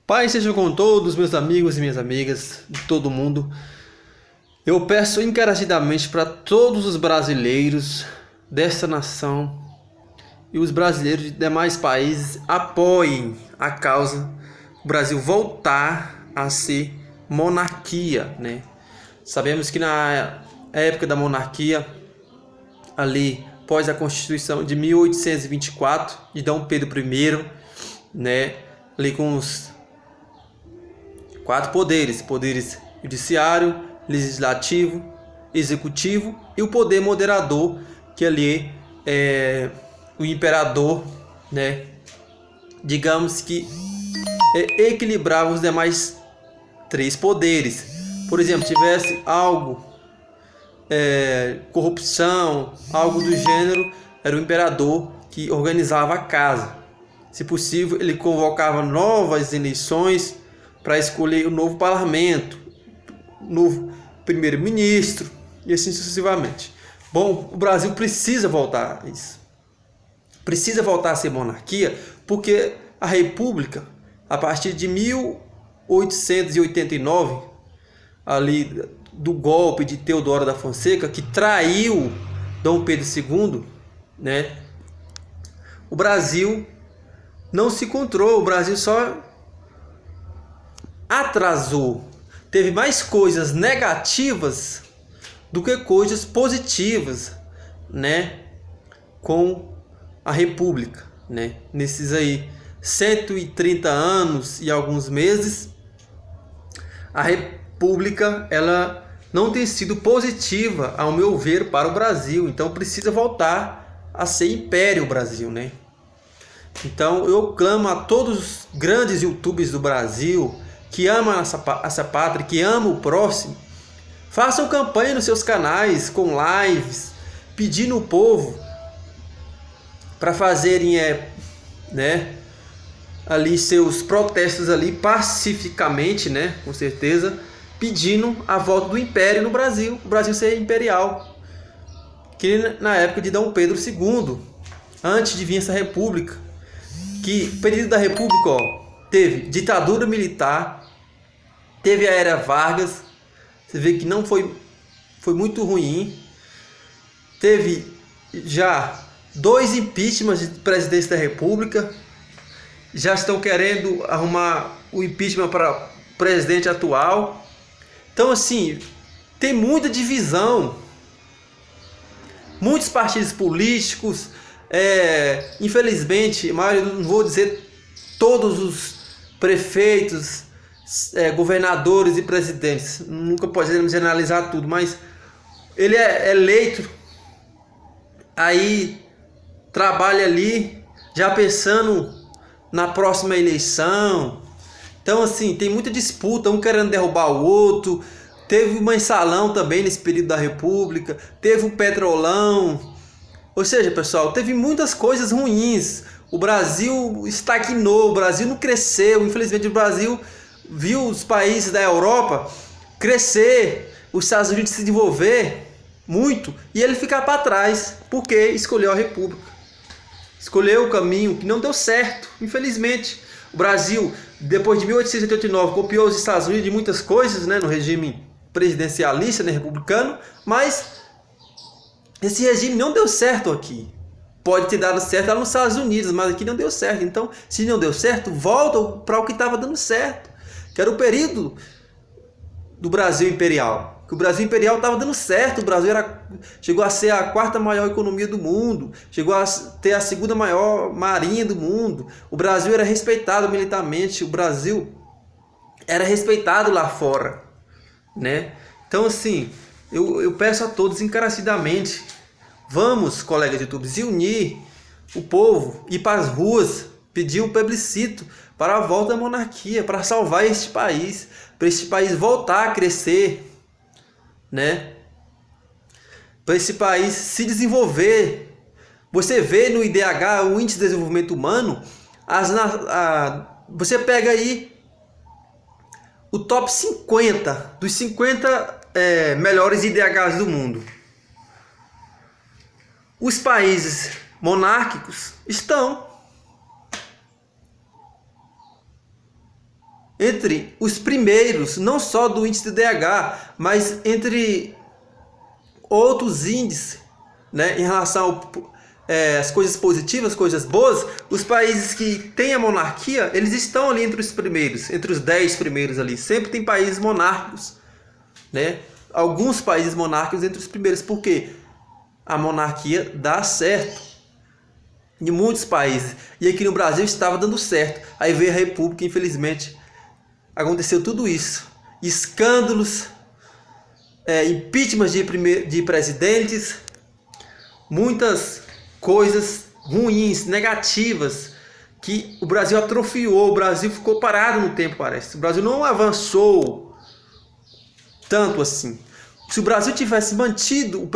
Paz seja com todos meus amigos e minhas amigas de todo mundo. Eu peço encarecidamente para todos os brasileiros desta nação e os brasileiros de demais países apoiem a causa do Brasil voltar a ser monarquia, né? Sabemos que na época da monarquia, ali após a Constituição de 1824 de Dom Pedro I, né, ali com os quatro poderes: judiciário, legislativo, executivo e o poder moderador, que ali é o imperador, né? Digamos que equilibrava os demais três poderes. Por exemplo, tivesse algo, corrupção, algo do gênero, era o imperador que organizava a casa. Se possível, ele convocava novas eleições para escolher o novo parlamento, o novo primeiro-ministro e assim sucessivamente. Bom, o Brasil precisa voltar a isso. Precisa voltar a ser monarquia, porque a República, a partir de 1889, ali do golpe de Teodoro da Fonseca, que traiu Dom Pedro II, né? O Brasil não se encontrou, o Brasil só atrasou. Teve mais coisas negativas do que coisas positivas, né, com a República, né? Nesses aí 130 anos e alguns meses, a República ela não tem sido positiva, ao meu ver, para o Brasil. Então precisa voltar a ser império o Brasil, né? Então eu clamo a todos os grandes YouTubers do Brasil que amam essa pátria, que amam o próximo, façam campanha nos seus canais, com lives, pedindo o povo para fazerem né, ali seus protestos ali pacificamente, né, com certeza, pedindo a volta do império no Brasil, o Brasil ser imperial, que na época de Dom Pedro II, antes de vir essa república, que o período da república, teve ditadura militar, teve a era Vargas, você vê que não foi muito ruim, teve já 2 impeachments de presidente da República, já estão querendo arrumar o impeachment para o presidente atual. Então assim, tem muita divisão, muitos partidos políticos, infelizmente, não vou dizer todos os prefeitos, governadores e presidentes, nunca podemos generalizar tudo, mas ele é eleito, aí trabalha ali já pensando na próxima eleição. Então assim, tem muita disputa, um querendo derrubar o outro. Teve o mensalão também nesse período da República, teve o petrolão. Ou seja, pessoal, teve muitas coisas ruins. O Brasil estagnou, o Brasil não cresceu. Infelizmente o Brasil viu os países da Europa crescer, os Estados Unidos se desenvolver muito e ele ficar para trás, porque escolheu a República. Escolheu o caminho que não deu certo, infelizmente. O Brasil, depois de 1889, copiou os Estados Unidos de muitas coisas, né, no regime presidencialista, né, republicano, mas esse regime não deu certo aqui. Pode ter dado certo lá nos Estados Unidos, mas aqui não deu certo. Então, se não deu certo, volta para o que estava dando certo, que era o período do Brasil imperial. Que o Brasil imperial estava dando certo. O Brasil chegou a ser a 4ª maior economia do mundo, chegou a ter a 2ª maior marinha do mundo. O Brasil era respeitado militarmente, o Brasil era respeitado lá fora, né? Então assim, eu peço a todos encarecidamente, vamos, colegas de YouTube, se unir o povo, ir para as ruas, pedir um plebiscito para a volta da monarquia, para salvar este país, para este país voltar a crescer, né? Para esse país se desenvolver. Você vê no IDH, o Índice de Desenvolvimento Humano, você pega aí o top 50 dos 50 melhores IDHs do mundo. Os países monárquicos estão. entre os primeiros, não só do índice de DH, mas entre outros índices, né, em relação às coisas positivas, coisas boas. Os países que têm a monarquia, eles estão ali entre os primeiros, entre os 10 primeiros ali. Sempre tem países monárquicos, né? Alguns países monárquicos entre os primeiros, porque a monarquia dá certo em muitos países. E aqui no Brasil estava dando certo. Aí veio a República, infelizmente aconteceu tudo isso. Escândalos, impeachment de presidentes, muitas coisas ruins, negativas, que o Brasil atrofiou. O Brasil ficou parado no tempo, parece. O Brasil não avançou tanto assim. Se o Brasil tivesse mantido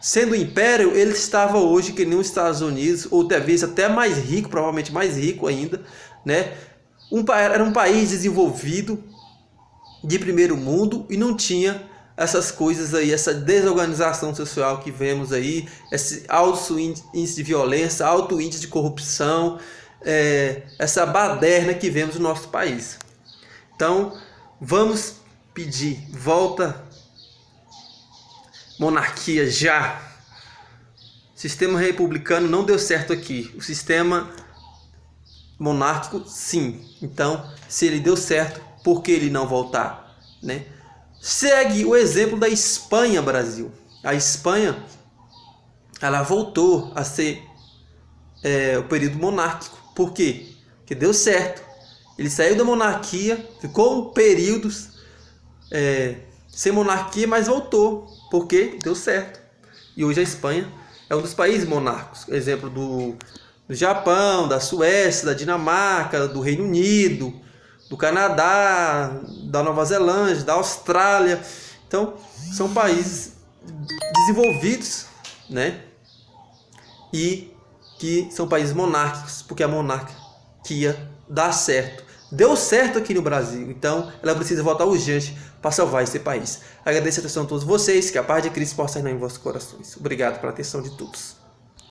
sendo um império, ele estava hoje que nem os Estados Unidos, ou talvez até mais rico, provavelmente mais rico ainda, né? Era um país desenvolvido, de primeiro mundo, e não tinha essas coisas aí, essa desorganização social que vemos aí, esse alto índice de violência, alto índice de corrupção, essa baderna que vemos no nosso país. Então, vamos pedir, volta monarquia já. O sistema republicano não deu certo aqui. O sistema monárquico, sim. Então, se ele deu certo, por que ele não voltar, né? Segue o exemplo da Espanha, Brasil. A Espanha, ela voltou a ser o período monárquico. Por quê? Porque deu certo. Ele saiu da monarquia, ficou períodos sem monarquia, mas voltou, porque deu certo. E hoje a Espanha é um dos países monárquicos. Exemplo do Japão, da Suécia, da Dinamarca, do Reino Unido, do Canadá, da Nova Zelândia, da Austrália. Então, são países desenvolvidos, né? E que são países monárquicos, porque a monarquia dá certo. Deu certo aqui no Brasil, então ela precisa voltar urgente para salvar esse país. Agradeço a atenção de todos vocês, que a paz de Cristo possa reinar em vossos corações. Obrigado pela atenção de todos.